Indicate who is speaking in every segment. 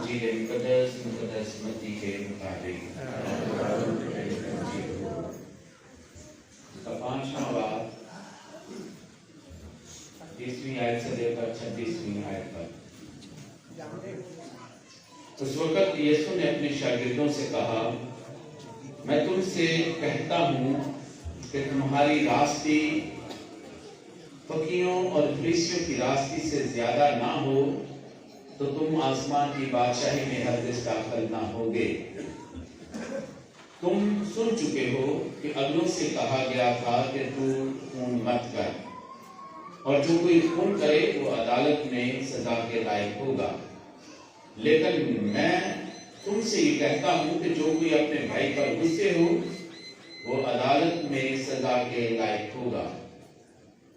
Speaker 1: انجیل مقدس متی کے مطابق کا 5واں باب 30ویں آیت سے لے کر 36ویں آیت تک۔ اس وقت یسوع نے اپنے شاگردوں سے کہا، میں تم سے کہتا ہوں کہ تمہاری راستی فقیوں اور فریسیوں کی راستی سے زیادہ نہ ہو تو تم آسمان کی بادشاہی میں ہرگز داخل نہ ہوگے۔ تم سن چکے ہو کہ اگلوں سے کہا گیا تھا کہ تو خون مت کر، اور جو کوئی خون کرے وہ عدالت میں سزا کے لائق ہوگا۔ لیکن میں تم سے یہ کہتا ہوں کہ جو کوئی اپنے بھائی پر غصے ہو وہ عدالت میں سزا کے لائق ہوگا،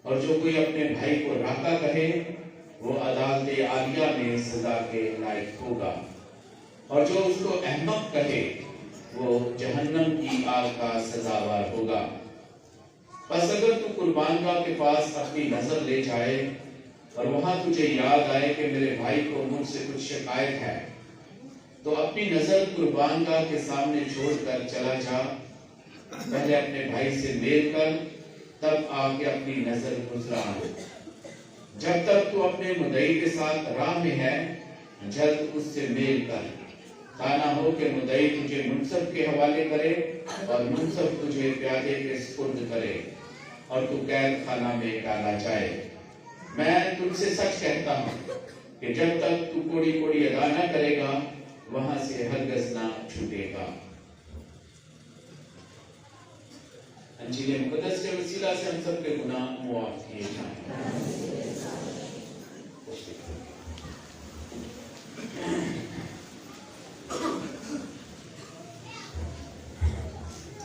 Speaker 1: اور جو کوئی اپنے بھائی کو راکا کہے وہ عدالت عالیہ میں سزا کے لائق ہوگا، اور جو اس کو احمق کہے وہ جہنم کی آگ کا سزاوار ہوگا۔ پس اگر تو قربان گاہ کے پاس اپنی نظر لے جائے اور وہاں تجھے یاد آئے کہ میرے بھائی کو مجھ سے کچھ شکایت ہے، تو اپنی نظر قربان گاہ کے سامنے چھوڑ کر چلا جا، پہلے اپنے بھائی سے میل کر تب آ کے اپنی نظر گزران۔ جب تک تو اپنے مدعی کے ساتھ راہ میں ہے جلد اس سے میل کر، تا نہ ہو کہ مدعی تجھے منصف کے حوالے کرے اور منصف تجھے پیادے کے سپرد کرے اور تو قید خانہ میں ڈالا جائے۔ میں تم سے سچ کہتا ہوں کہ جب تک تو کوڑی کوڑی ادا نہ کرے گا وہاں سے ہرگز نہ چھوٹے گا۔ انجیل مقدس کے وسیلہ سے ہم سب کے گناہ معاف کیے جائیں۔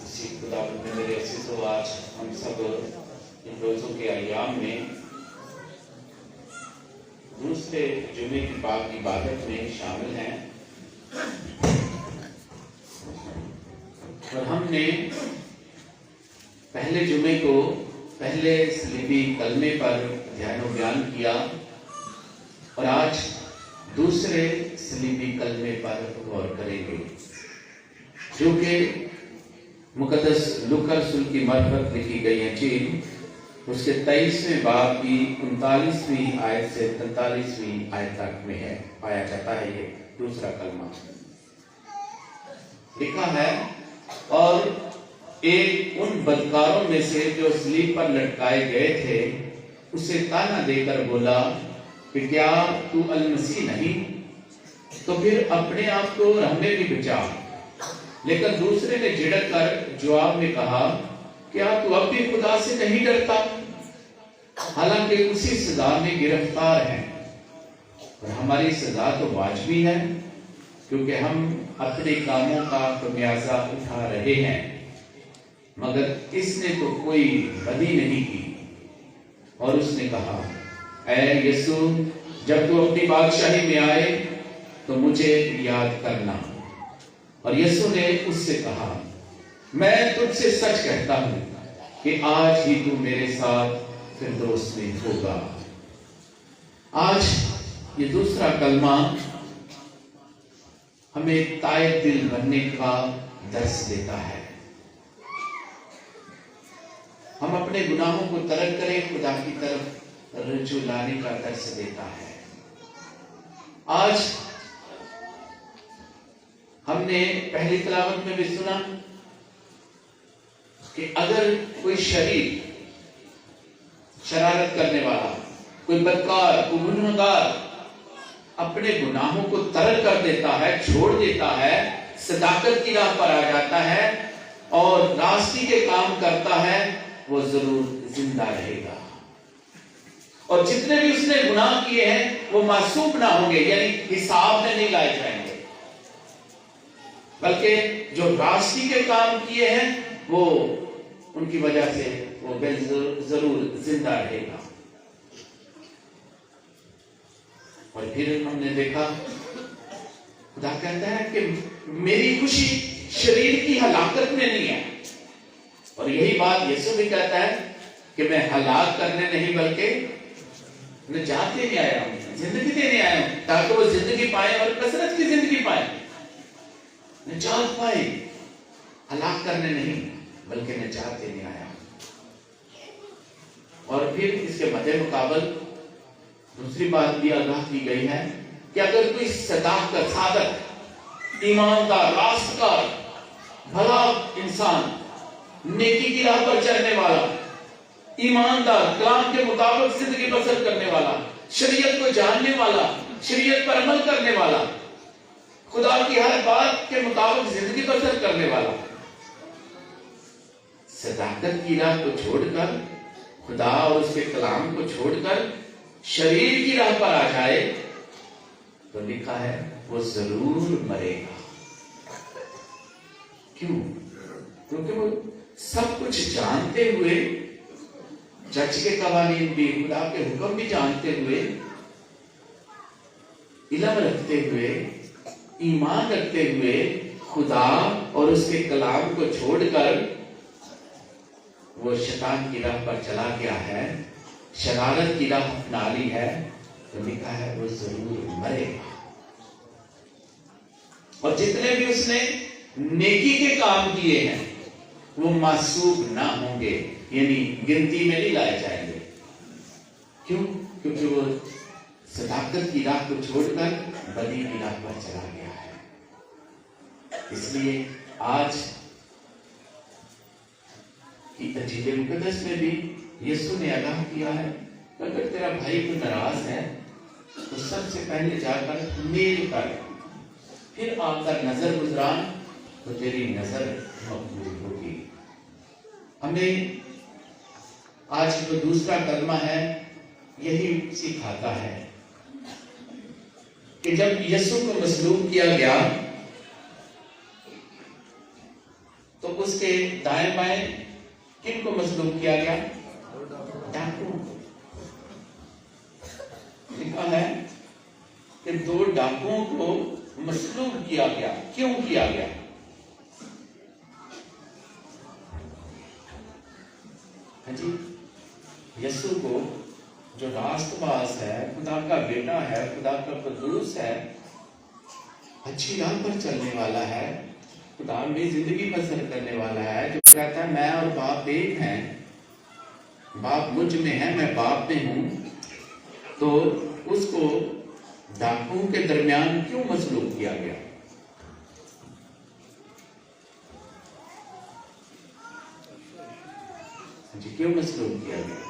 Speaker 1: اسی خداوند میں میرے عزیز و آج ہم سب ان روزوں کے ایام میں دوسرے جمعے کی پاک عبادت میں شامل ہیں، اور ہم نے پہلے جمعے کو پہلے صلیبی کلمے پر دھیان و بیان کیا، اور آج دوسرے صلیبی کلمے پر غور کریں گے جو کہ مقدس لوکا رسول کی معرفت لکھی گئی انجیل اس کے 23ویں باب کی 39ویں آیت سے 43ویں آیت تک میں ہے، پایا جاتا ہے یہ دوسرا کلمہ لکھا ہے۔ اور ایک ان بدکاروں میں سے جو صلیب پر لٹکائے گئے تھے اسے تانا دے کر بولا کہ کیا تو المسیح نہیں؟ تو پھر اپنے آپ کو رہنے بھی بچا۔ لیکن دوسرے نے جھڑک کر جواب میں کہا، کیا تو اب بھی خدا سے نہیں ڈرتا؟ حالانکہ اسی سزا میں گرفتار ہیں، اور ہماری سزا تو واجبی ہے کیونکہ ہم اپنے کاموں کا خمیازہ اٹھا رہے ہیں، مگر اس نے تو کوئی بدی نہیں کی۔ اور اس نے کہا، اے یسوع، جب تو اپنی بادشاہی میں آئے تو مجھے یاد کرنا۔ اور یسوع نے اس سے کہا، میں تجھ سے سچ کہتا ہوں کہ آج ہی تو میرے ساتھ فردوس میں ہوگا۔ آج یہ دوسرا کلمہ ہمیں تائب دل بننے کا درس دیتا ہے۔ ہم اپنے گناہوں کو ترک کریں، خدا کی طرف رجوع لانے کا درس دیتا ہے۔ آج ہم نے پہلی تلاوت میں بھی سنا کہ اگر کوئی شریر شرارت کرنے والا، کوئی بدکار، کوئی گنہگار اپنے گناہوں کو ترک کر دیتا ہے، چھوڑ دیتا ہے، صداقت کی راہ پر آ جاتا ہے اور راستی کے کام کرتا ہے، وہ ضرور زندہ رہے گا۔ اور جتنے بھی اس نے گناہ کیے ہیں وہ معصوم نہ ہوں گے، یعنی حساب میں نہیں لائے جائیں گے، بلکہ جو راستی کے کام کیے ہیں وہ ان کی وجہ سے وہ ضرور زندہ رہے گا۔ اور پھر ہم نے دیکھا خدا کہتا ہے کہ میری خوشی شریر کی ہلاکت میں نہیں ہے، اور یہی بات یسوع بھی کہتا ہے کہ میں ہلاک کرنے نہیں بلکہ نجات دینے آیا ہوں، زندگی دینے آیا ہوں تاکہ وہ زندگی پائے اور کثرت کی زندگی پائے، نجات پائے، ہلاک کرنے نہیں بلکہ نجات دینے آیا ہوں۔ اور پھر اس کے مدِ مقابل دوسری بات بھی آگاہ کی گئی ہے کہ اگر کوئی صداقت، صادق، ایماندار، راستگار، بھلا انسان، نیکی کی راہ پر چلنے والا، ایماندار، کلام کے مطابق زندگی بسر کرنے والا، شریعت کو جاننے والا، شریعت پر عمل کرنے والا، خدا کی ہر بات کے مطابق زندگی بسر کرنے والا، صداقت کی راہ کو چھوڑ کر، خدا اور اس کے کلام کو چھوڑ کر شریر کی راہ پر آ جائے تو لکھا ہے وہ ضرور مرے گا۔ کیوں؟ کیونکہ وہ سب کچھ جانتے ہوئے، چرچ کے قوانین بھی، خدا کے حکم بھی جانتے ہوئے، علم رکھتے ہوئے، ایمان رکھتے ہوئے خدا اور اس کے کلام کو چھوڑ کر وہ شیطان کی راہ پر چلا گیا ہے، شرارت کی راہ اپنا لی ہے، تو لکھا ہے وہ ضرور مرے گا۔ اور جتنے بھی اس نے نیکی کے کام کیے ہیں وہ محسوب نہ ہوں گے، یعنی گنتی میں نہیں لائے جائیں گے۔ کیوں؟ کیونکہ وہ صداقت کی راہ کو چھوڑ کر بدی کی راہ پر چلا گیا ہے۔ اس لیے آج کی انجیل مقدس میں بھی یسوع نے آگاہ کیا ہے کہ اگر تیرا بھائی کو ناراض ہے تو سب سے پہلے جا کر میل کر، پھر آ کر نظر گزران تو تیری نظر مقبول ہوگی۔ ہمیں آج جو دوسرا کلمہ ہے یہی سکھاتا ہے کہ جب یسوع کو مصلوب کیا گیا تو اس کے دائیں بائیں کن کو مصلوب کیا گیا؟ ڈاکو۔ لکھا ہے کہ 2 ڈاکوؤں کو مصلوب کیا گیا۔ کیوں کیا گیا؟ جی، یسوع کو جو راست باز ہے، خدا کا بیٹا ہے، خدا کا قدوس ہے، اچھی راہ پر چلنے والا ہے، خدا میں زندگی بسر کرنے والا ہے، جو کہتا ہے میں اور باپ ایک ہیں، باپ مجھ میں ہے، میں باپ میں ہوں، تو اس کو ڈاکوؤں کے درمیان کیوں مصلوب کیا گیا؟ جی، کیوں مصلوب کیا گیا؟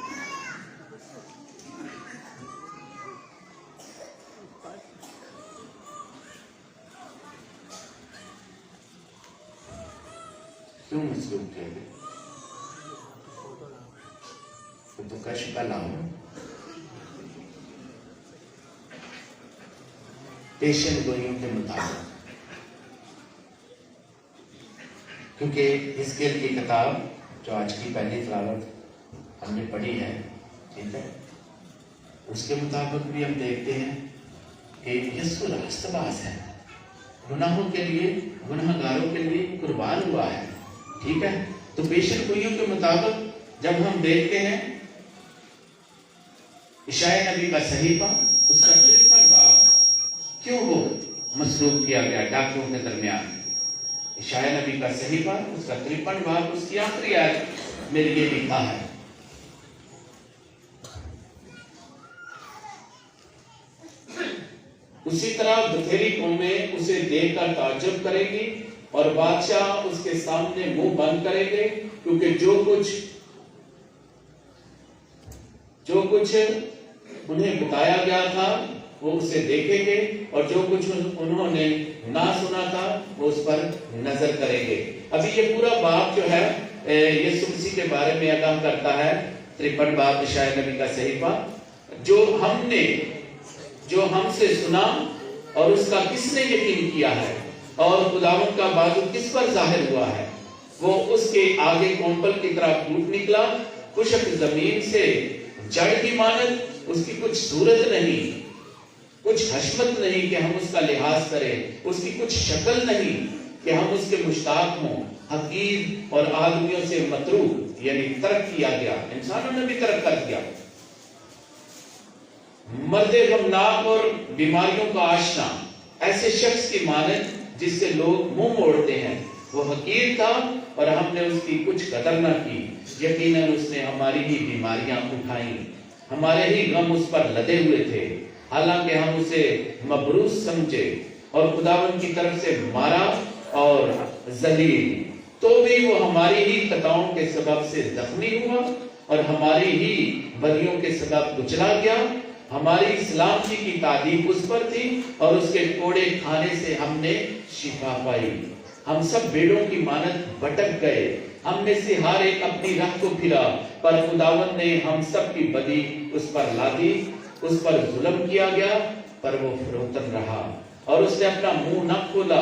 Speaker 1: کیوں مصلوب کیا گیا؟ تو کشف کا نام پیشن گوئیوں کے مطابق، کیونکہ حزقیل کی کتاب جو آج کی پہلی تلاوت ہم نے پڑھی ہے، ٹھیک ہے، اس کے مطابق بھی ہم دیکھتے ہیں کہ یسوع راست باز ہے، گناہوں کے لیے، گناہ گاروں کے لیے قربان ہوا ہے، ٹھیک ہے۔ تو پیشن گوئیوں کے مطابق جب ہم دیکھتے ہیں اشعیا نبی کا صحیفہ، اس کا 53 باب کیوں وہ مصلوب کیا گیا ڈاکوؤں کے درمیان؟ اشعیا نبی کا صحیفہ، اس کا 53 باب، اس کی آخری آیت میں یہ لکھا ہے، اسی طرح بتھیری قومیں اسے دیکھ کر تعجب کرے گی اور بادشاہ اس کے سامنے منہ بند کرے گے، کیونکہ جو کچھ انہیں بتایا گیا تھا وہ اسے دیکھیں گے، اور جو کچھ انہوں نے نہ سنا تھا وہ اس پر نظر کریں گے۔ ابھی یہ پورا باب جو ہے یسوع مسیح کے بارے میں آگاہ کرتا ہے، 53 باب اشعیا نبی کا صحیفہ، جو ہم سے سنا اور اس کا کس نے یقین کیا ہے، اور خداوند کا بازو کس پر ظاہر ہوا ہے، وہ اس کے آگے کونپل کی طرح پھوٹ نکلا، خشک زمین سے جڑ کی مانند، اس کی کچھ صورت نہیں، کچھ حشمت نہیں کہ ہم اس کا لحاظ کریں، اس کی کچھ شکل نہیں کہ ہم اس کے مشتاق ہوں، حقیر اور آدمیوں سے مطرود، یعنی ترک کیا گیا، انسانوں نے بھی ترک کر دیا، مرد غمناک اور بیماریوں کا آشنا، ایسے شخص کی مانند جس سے لوگ منہ موڑتے ہیں۔ وہ حقیر تھا اور ہم نے اس کی کچھ قدر نہ کی۔ یقیناً اس نے ہماری ہی بیماریاں اٹھائیں، ہمارے ہی غم اس پر لدے ہوئے تھے، حالانکہ ہم اسے مبروز سمجھے اور خداوند کی طرف سے مارا اور ذلیل، تو بھی وہ ہماری ہی خطاؤں کے سبب سے زخمی ہوا اور ہماری ہی بدیوں کے سبب کچلا گیا۔ ہماری سلامتی کی تعریف اس پر تھی اور اس کے کوڑے کھانے سے ہم نے شفا پائی۔ ہم سب بھیڑوں کی مانند بھٹک گئے، ہم میں سے ہر ایک اپنی راہ کو پھرا، پر خداوند نے ہم سب کی بدی اس پر لادی۔ اس پر ظلم کیا گیا پر وہ فروتن رہا اور اس نے اپنا منہ نہ کھولا،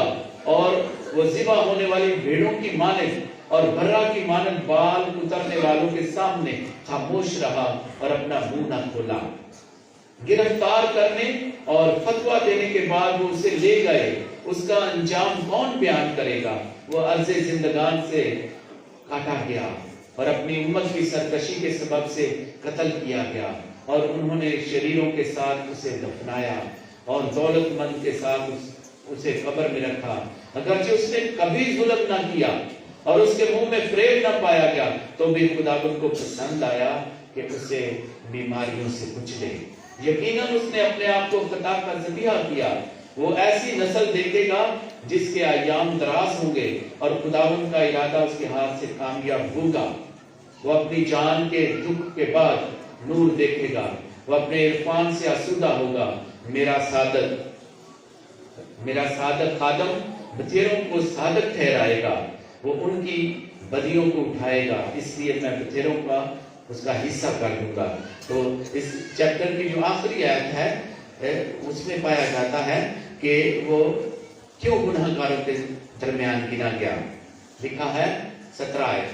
Speaker 1: اور وہ ذبح ہونے والی بھیڑوں کی مانند اور برا کی مانند بال اترنے والوں کے سامنے خاموش رہا اور اپنا منہ نہ کھولا۔ گرفتار کرنے اور فتویٰ دینے کے بعد وہ اسے لے گئے، اس کا انجام کون بیان کرے گا؟ وہ عرض زندگان سے کاٹا گیا اور اپنی امت کی سرکشی کے سبب سے قتل کیا گیا، اور انہوں نے شریروں کے ساتھ اسے دفنایا اور دولت مند کے ساتھ اسے قبر میں رکھا، اگرچہ اس نے کبھی ظلم نہ کیا اور اس کے منہ میں فریب نہ پایا گیا، تو بھی خداوند کو پسند آیا کہ اسے بیماریوں سے کچلے۔ یقیناً اس نے اپنے آپ کو خطا کا ذبیحہ کیا۔ وہ ایسی نسل دیکھے گا جس کے ایام دراز ہوں گے اور خداوند کا ارادہ اس کے ہاتھ سے کامیاب ہوگا۔ وہ اپنی جان کے دکھ کے بعد نور دیکھے گا، وہ اپنے عرفان سے آسودہ ہوگا۔ میرا صادق خادم بتھیروں کو صادق ٹھہرائے گا، وہ ان کی بدیوں کو اٹھائے گا، اس لیے میں بتھیروں کا اس کا حصہ کر دوں گا۔ تو اس چیپٹر کی جو آخری آیت ہے اس میں پایا جاتا ہے کہ وہ کیوں گنہگاروں کے درمیان گنا گیا۔ لکھا ہے 17 آیت،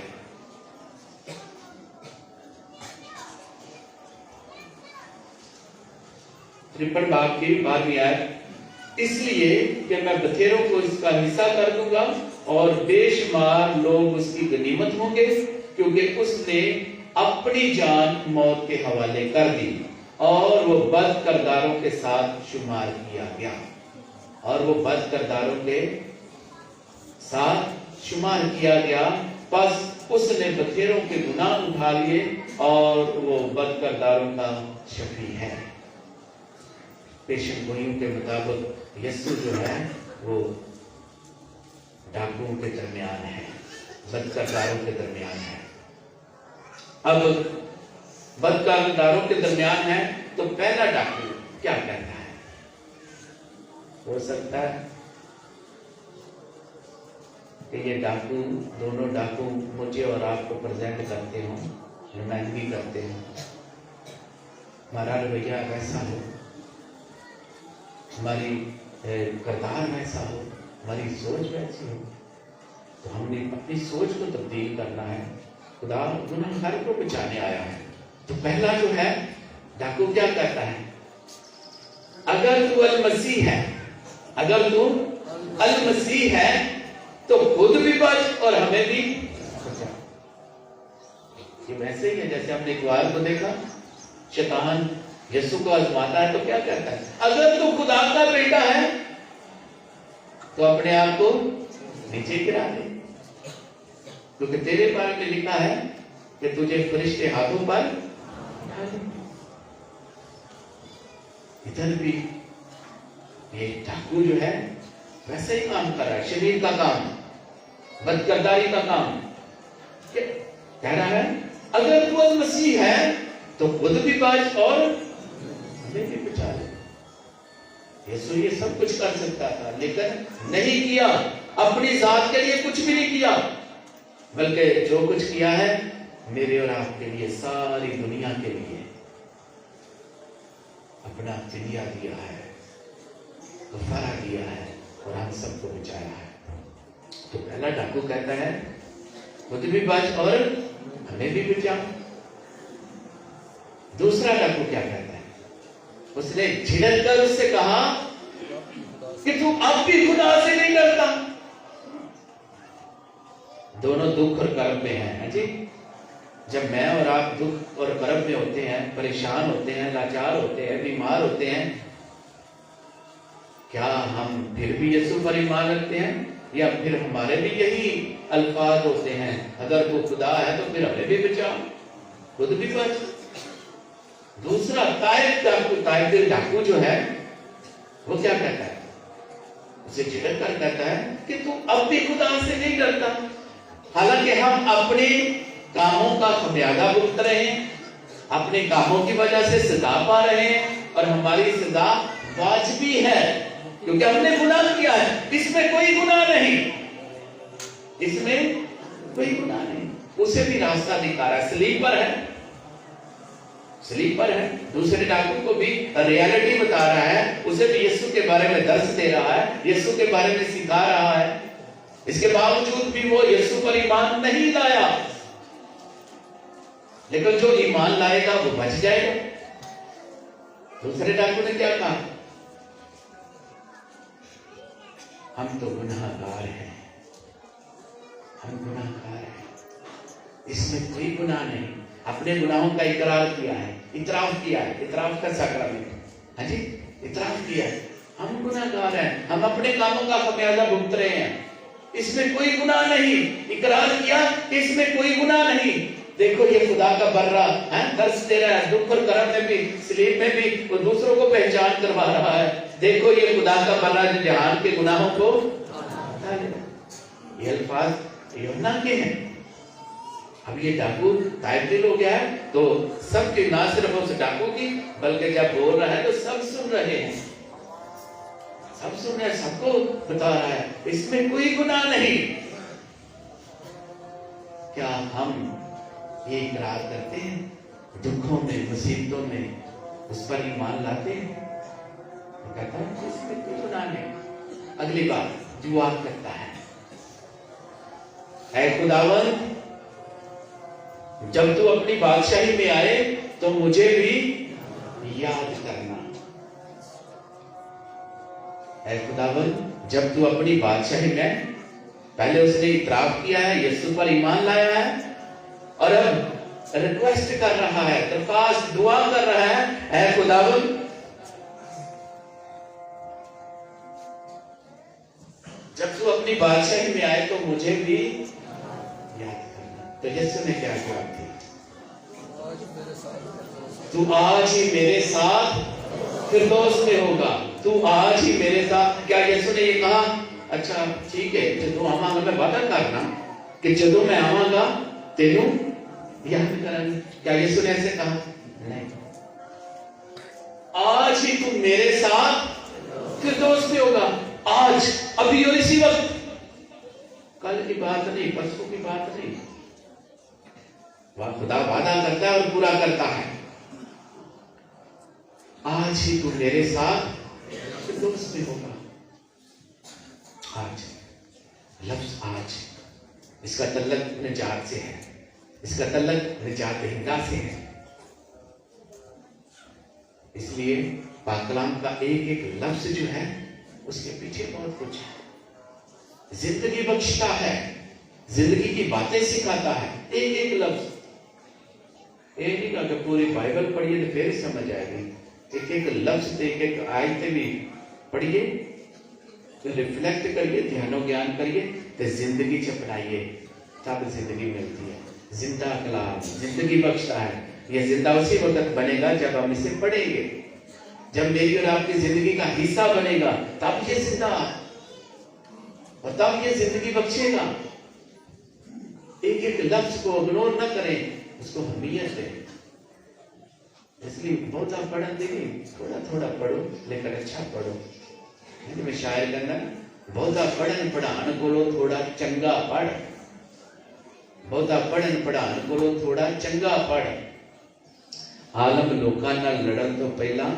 Speaker 1: ترپن باب کی 12ویں آیت، اس لیے کہ میں بتھیروں کو اس کا حصہ کر دوں گا اور بے شمار لوگ اس کی غنیمت ہوں گے، کیونکہ اس نے اپنی جان موت کے حوالے کر دی اور وہ بد کرداروں کے ساتھ شمار کیا گیا، اور وہ بد کرداروں کے ساتھ شمار کیا گیا۔ پس اس نے بتھیروں کے گناہ اٹھا لیے اور وہ بد کرداروں کا شفیع ہے۔ پیشن گوئیوں کے مطابق یسوع جو ہے وہ ڈاکوؤں کے درمیان ہے، بد کرداروں کے درمیان ہے۔ اب بد کرداروں کے درمیان ہے تو پہلا ڈاکو کیا کہتا ہے؟ ہو سکتا ہے کہ یہ ڈاکو، دونوں ڈاکو مجھے اور آپ کو پریزنٹ کرتے ہوں، نمائندگی کرتے ہوں، ہمارا رویہ ویسا ہو، ہماری کردار ویسا ہو، ہماری سوچ ویسی ہو، تو ہم نے اپنی سوچ کو تبدیل کرنا ہے۔ خدا گنہگار کو بچانے آیا ہے۔ تو پہلا جو ہے ڈاکو کیا کہتا ہے؟ اگر تو المسیح ہے، اگر تو المسیح ہے تو خود بھی بچ اور ہمیں بھی بچا۔ یہ ویسے ہی ہے جیسے ہم نے اقبال کو دیکھا، شیطان یسوع کو آزماتا ہے تو کیا کہتا ہے؟ اگر تو خدا کا بیٹا ہے تو اپنے آپ کو نیچے گرا دے، کیونکہ تیرے بارے میں لکھا ہے کہ تجھے فرشتے ہاتھوں پر اٹھا لیں۔ ادھر بھی یہ ڈاکو جو ہے ویسے ہی کام کر رہا ہے، شریر کا کام، بدکرداری کا کام۔ کہہ رہا ہے اگر تو المسیح ہے تو خود بھی بچ اور ہمیں بھی بچا لے۔ یسوع یہ سب کچھ کر سکتا تھا لیکن نہیں کیا، اپنی ذات کے لیے کچھ بھی نہیں کیا، بلکہ جو کچھ کیا ہے میرے اور آپ کے لیے، ساری دنیا کے لیے اپنا فدیہ دیا ہے، کفارہ دیا ہے اور ہم سب کو بچایا ہے۔ تو پہلا ڈاکو کہتا ہے خود بھی بچ اور ہمیں بھی بچا۔ دوسرا ڈاکو کیا کہتا ہے؟ اس نے جھڑک کر اس سے کہا کہ تو اب بھی خدا سے نہیں ڈرتا۔ دونوں دکھ اور کرب میں ہیں جی، جب میں اور آپ دکھ اور کرب میں ہوتے ہیں، پریشان ہوتے ہیں، لاچار ہوتے ہیں، بیمار ہوتے ہیں، کیا ہم پھر بھی یسوع پر ایمان رکھتے ہیں؟ یا پھر ہمارے بھی یہی الفاظ ہوتے ہیں، اگر وہ خدا ہے تو پھر ہمیں بھی بچا، خود بھی بچ۔ دوسرا طائف ڈاکو جو ہے وہ کیا کہتا ہے؟ اسے جھڑک کر کہتا ہے کہ تو اب بھی خدا سے نہیں ڈرتا، حالانکہ ہم اپنے کاموں کا خمیازہ بھگت رہے ہیں، اپنے کاموں کی وجہ سے سزا پا رہے ہیں، اور ہماری سزا واجبی ہے کیونکہ ہم نے گناہ کیا ہے۔ اس میں کوئی گناہ نہیں، اس میں کوئی گناہ نہیں۔ اسے بھی راستہ دکھا رہا ہے، سلیپر ہے، سلیپر ہے۔ دوسرے ڈاکو کو بھی ریالٹی بتا رہا ہے، اسے بھی یسوع کے بارے میں درس دے رہا ہے، یسوع کے بارے میں سکھا رہا ہے۔ اس کے باوجود بھی وہ یسوع پر ایمان نہیں لایا، لیکن جو ایمان لائے گا وہ بچ جائے گا۔ دوسرے ڈاکو نے کیا کہا؟ ہم تو گناہ گار ہیں، ہم گناہ گار ہیں، اس میں کوئی گناہ نہیں۔ اپنے گناہوں کا اقرار کیا ہے، اعتراف کیا ہے، اعتراف کا ساکرامنٹ، ہاں جی، اعتراف کیا ہے، ہم گناہ گار ہیں، ہم اپنے کاموں کا خمیازہ بھگت رہے ہیں، اس میں کوئی گناہ نہیں۔ اقرار کیا کہ اس میں کوئی گناہ نہیں۔ دیکھو یہ خدا کا برہ ہے، درس دے رہا ہے، دکھ اور کرب میں بھی، سلیپ میں بھی، وہ دوسروں کو پہچان کروا رہا ہے۔ دیکھو یہ خدا کا برہ جو جہان کے گناہوں کو ہٹا لے رہا۔ یہ الفاظ یوحنا کے ہیں۔ اب یہ ڈاکو طائف دل ہو گیا ہے تو سب کی، نہ صرف اس ڈاکو کی بلکہ جب بول رہا ہے تو سب سن رہے ہیں، سب سن رہے ہیں، سب کو بتا رہا ہے اس میں کوئی گناہ نہیں۔ کیا ہم یہ اقرار کرتے ہیں دکھوں میں، مصیبتوں میں اس پر ایمان لاتے ہیں؟ وہ کہتا ہے اس میں کوئی گناہ نہیں۔ اگلی بات دعا کرتا ہے، اے خداوند جب تو اپنی بادشاہی میں آئے تو مجھے بھی یاد کرنا۔ اے خداوند جب تو اپنی بادشاہی میں، پہلے اس نے اعتراف کیا ہے، یسوع پر ایمان لایا ہے، اور اب ریکویسٹ کر رہا ہے، درخواست، دعا کر رہا ہے، اے خداوند جب تو اپنی بادشاہی میں آئے تو مجھے بھی یاد کرنا۔ تو یسوع نے کیا جواب دیا؟ تو آج ہی میرے ساتھ فردوس میں ہوگا، تو آج ہی میرے ساتھ۔ کیا یسوع نے یہ کہا اچھا ٹھیک ہے جدو آواں گا، میں وعدہ کرنا کہ جدو میں آواں گا تینوں یاد کریں گے؟ کیا یسوع نے ایسے کہا؟ نہیں، آج ہی تم میرے ساتھ فردوس میں ہوگا، آج، ابھی اور اسی وقت، کل کی بات نہیں، پرسوں کی بات نہیں۔ خدا وعدہ کرتا ہے اور پورا کرتا ہے۔ آج ہی تم میرے ساتھ فردوس میں ہوگا۔ آج، لفظ آج، اس کا تعلق نجات سے ہے، اس کا تعلق نجات دہندہ سے ہے۔ اس لیے پاک کلام کا ایک ایک لفظ جو ہے اس کے پیچھے بہت کچھ ہے۔ زندگی بخشتا ہے، زندگی کی باتیں سکھاتا ہے، ایک ایک لفظ۔ ایک ہی کہ پوری بائبل پڑھیے تو پھر سمجھ آئے گی، ایک ایک لفظ، ایک ایک آیتیں بھی پڑھیے، ریفلیکٹ کریے، دھیان و گیان کریے، تو زندگی چپڑائیے، تب زندگی ملتی ہے۔ زندہ کلام زندگی بخشتا ہے۔ یہ زندہ اسی وقت بنے گا جب ہم اسے پڑھیں گے، جب میری اور آپ کی زندگی کا حصہ بنے گا، تب یہ زندہ اور تب یہ زندگی بخشے گا۔ ایک ایک لفظ کو اگنور نہ کریں، اس کو اہمیت دیں۔ اس لیے بہت پڑھن دیں، تھوڑا تھوڑا پڑھو لیکن اچھا پڑھو۔ میں شاعر کہنا بہت پڑھن پڑھان کولو تھوڑا چنگا پڑھ، بہت پڑھن پڑھان کولو تھوڑا چنگا پڑھ۔ عالم لوکاں نال لڑن تو پہلا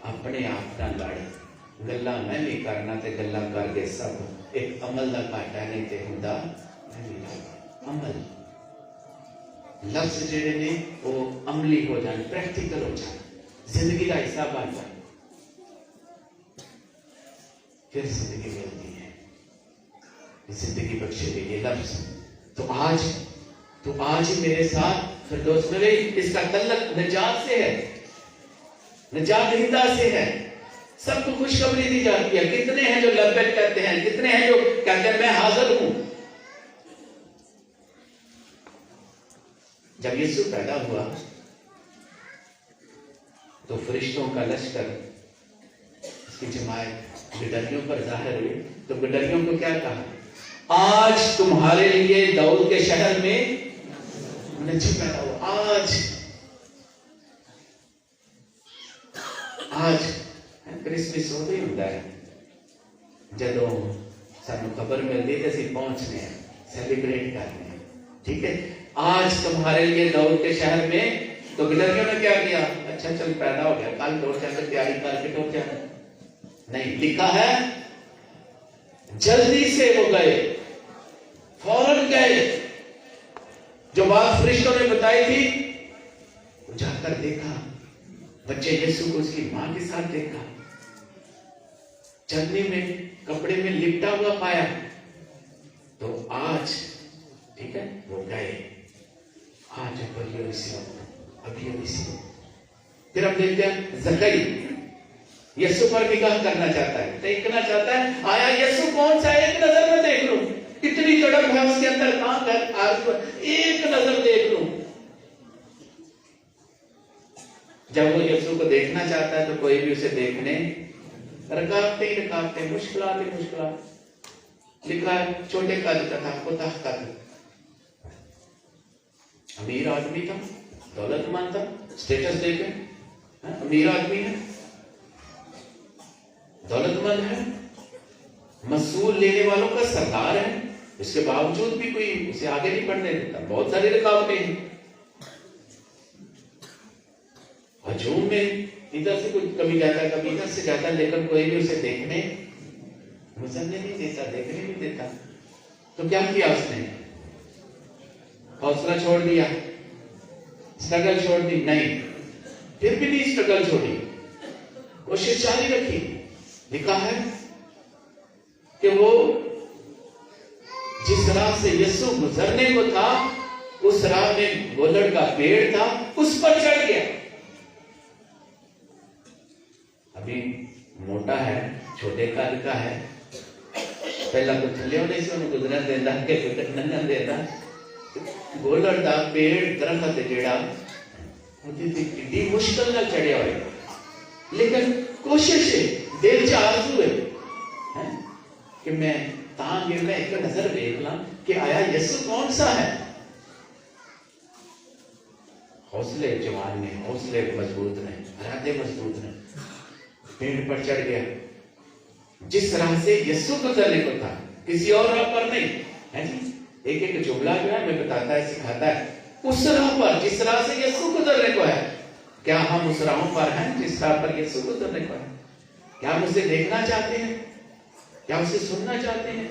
Speaker 1: اپنے آپ نال لڑ، گلاں میں بھی کرنا تے گلاں کر کے سب، ایک عمل دا گھاٹا نہیں تے ہوندا عمل۔ لفظ جڑے نے وہ عملی ہو جان، پریکٹیکل ہو جان، زندگی کا حصہ بن جان، پھر زندگی ملتی ہے، زندگی بخشے گی۔ یہ لفظ تو آج ہی میرے ساتھ پھر دوست میرے اس کا تعلق نجات سے ہے، نجات دہندہ سے ہے، سب کو خوشخبری دی جاتی ہے۔ کتنے ہیں جو لبیک کہتے ہیں، کتنے ہیں جو کہتے ہیں میں حاضر ہوں۔ جب یسوع پیدا ہوا تو فرشتوں کا لشکر، اس کی جماعت گڈریوں پر ظاہر ہوئی، تو گڈریوں کو کیا کہا؟ آج تمہارے لیے داؤد کے شہر میں نجی پیدا ہوا۔ آج کرسمس ہو گئی ہوتا ہے، جدوں سانو خبر ملتی ہے اسی پہنچنے ہیں، سیلیبریٹ کرنے ہیں، ٹھیک ہے۔ آج تمہارے لیے داؤد کے شہر میں، تو گڈریوں نے کیا کیا؟ اچھا چل پیدا ہو گیا، کل ٹوٹ جا کر تیاری کر کے ٹوٹ جانا نہیں، لکھا ہے جلدی سے وہ گئے، فوراً گئے۔ جو بات فرشتوں نے بتائی تھی جا کر دیکھا، بچے یسوع کو اس کی ماں کے ساتھ دیکھا، چلنے میں کپڑے میں لپٹا ہوا پایا۔ تو آج ٹھیک ہے وہ گئے، آج ابھی اسی وقت۔ پھر ہم دیکھتے ہیں زکری یسوع پر نگاہ کرنا چاہتا ہے، دیکھنا چاہتا ہے آیا یسوع کون سا ہے، ایک نظر میں دیکھ لوں۔ اتنی تڑپ ہے اس کے اندر، کہاں کر آج ایک نظر دیکھ لوں۔ جب وہ یسوع کو دیکھنا چاہتا ہے تو کوئی بھی اسے دیکھنے، رکاوٹیں مشکلات۔ لکھا ہے چھوٹے قد کا تھا، کوتاہ قد، امیر آدمی تھا، دولت مند تھا، اسٹیٹس دیکھیں، امیر آدمی ہے، دولت مند ہے، مسئول لینے والوں کا سردار ہے، اس کے باوجود بھی کوئی اسے آگے نہیں بڑھنے دیتا۔ بہت ساری رکاوٹیں ہیں، ہجوم میں ادھر سے کچھ کمی جاتا ہے، کبھی ادھر سے جاتا ہے، لیکن کوئی بھی اسے دیکھنے گزرنے نہیں دیتا، دیکھنے نہیں دیتا۔ تو کیا کیا اس نے؟ حوصلہ چھوڑ دیا، اسٹرگل چھوڑ دی؟ نہیں، پھر بھی نہیں اسٹرگل چھوڑی، کوشش جاری رکھی۔ لکھا ہے کہ وہ جس راہ سے یسوع گزرنے کو تھا، اس راہ میں گولڑ کا پیڑ تھا، اس پر چڑھ گیا۔ ابھی موٹا ہے، چھوٹے قد کا ہے، پہلا تو تھلے ہونے سے انہوں گزرن دینا کہ گزرن دینا، گولڑ دا پیڑ درخت جڑا اتنی مشکل نہ چڑھیا ہوئے، لیکن کوشش ہے، دل چ آرزو ہے کہ میں تاں گے میں ایک نظر دیکھ لاں کہ آیا یسوع کون سا ہے۔ حوصلے جوان نے، حوصلے مضبوط نے، ارادے مضبوط نے، پیڑ پر چڑھ گیا۔ جس راہ سے یسوع گزرنے کو تھا، کسی اور راہ پر نہیں ہے جی۔ ایک ایک جملہ جو ہے میں بتاتا ہے، سکھاتا ہے، اس راہ پر جس راہ سے یسوع گزرنے کو ہے۔ کیا ہم اس راہوں پر ہیں جس راہ پر یسوع گزرنے کو ہے؟ کیا ہم اسے دیکھنا چاہتے ہیں؟ کیا اسے سننا چاہتے ہیں؟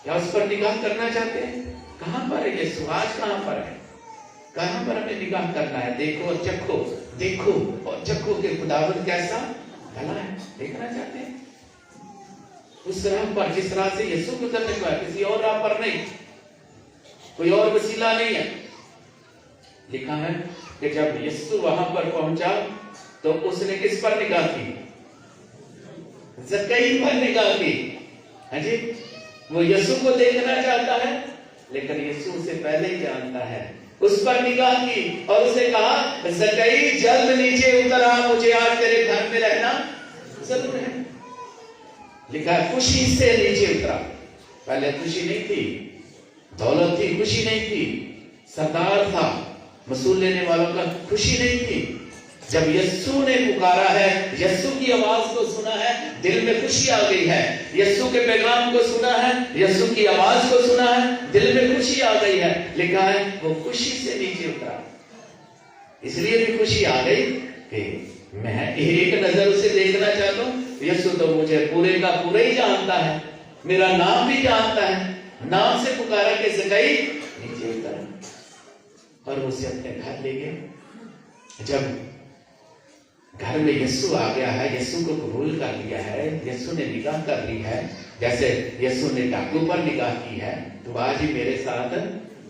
Speaker 1: کیا اس پر نگاہ کرنا چاہتے ہیں؟ کہاں پر ہے یسوع؟ آج کہاں پر ہے؟ کہاں پر ہمیں نگاہ کرنا ہے؟ دیکھو اور چکھو، دیکھو اور چکھو کہ خداوند کیسا بھلا ہے۔ دیکھنا چاہتے ہیں اس راہ پر جس راہ سے یسوع گزرنے کو ہے، کسی اور راہ پر نہیں، کوئی اور وسیلہ نہیں ہے۔ لکھا ہے کہ جب یسوع وہاں پر پہنچا تو اس نے کس پر نگاہ کی؟ زکئی پر نگاہ کی، ہاں جی۔ وہ یسوع کو دیکھنا چاہتا ہے، لیکن یسوع اسے پہلے ہی جانتا ہے۔ اس پر نگاہ کی اور اسے کہا زکئی جلد نیچے اتر آ، مجھے آج تیرے گھر میں رہنا ضرور ہے۔ لکھا ہے خوشی سے نیچے اترا۔ پہلے خوشی نہیں تھی، دولت تھی، خوشی نہیں تھی، سردار تھا، مسئول لینے والوں کا خوشی نہیں تھی۔ جب یسوع نے پکارا ہے، یسوع کی آواز کو سنا ہے، دل میں خوشی آ گئی ہے۔ یسوع کے پیغام کو سنا ہے، یسوع کی آواز کو سنا ہے، دل میں خوشی آ گئی ہے۔ لکھا ہے وہ خوشی سے نیچے اترا۔ اس لیے بھی خوشی آ گئی کہ میں ایک نظر اسے دیکھنا چاہتا ہوں۔ یسوع تو مجھے پورے کا پورا ہی جانتا ہے، میرا نام بھی جانتا ہے، نام سے پکارا کہ زکئی نیچے اترا، اور اسے اپنے گھر لے گئے۔ جب گھر میں یسوع آ گیا ہے، یسوع کو قبول کر لیا ہے، یسوع نے نگاہ کر لی ہے، جیسے یسوع نے ڈاکو پر نگاہ کی ہے، تو آج ہی میرے ساتھ